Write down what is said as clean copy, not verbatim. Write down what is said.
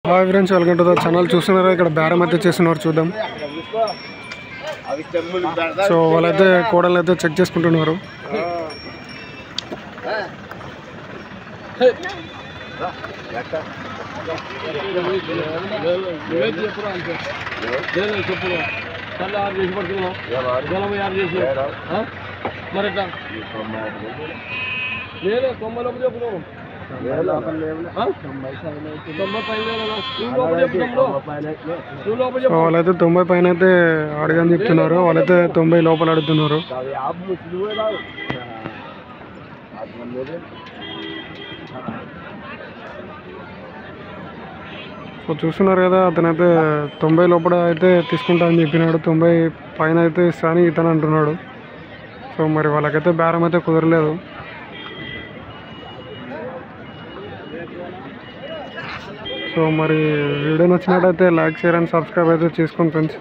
Hi friends, welcome to the channel. చూస్తున్నారా ఇక్కడ బేరం అయితే చేస్తున్నారు, చూద్దాం. సో వాళ్ళైతే కోడలు అయితే చెక్ చేసుకుంటున్నారు. వాళ్ళైతే 90 పైన అయితే అడగని చెప్తున్నారు. వాళ్ళైతే 90 లోపల అడుగుతున్నారు. సో చూస్తున్నారు కదా, అతనైతే 90 లోపల అయితే తీసుకుంటా అని చెప్పినాడు. 90 పైన అయితే ఇస్తాను ఇతను అంటున్నాడు. సో మరి వాళ్ళకైతే బేరం అయితే కుదరలేదు. సో మరి వీడియో నచ్చినట్టయితే లైక్, షేర్ అండ్ సబ్స్క్రైబ్ అయితే చేసుకోండి ఫ్రెండ్స్.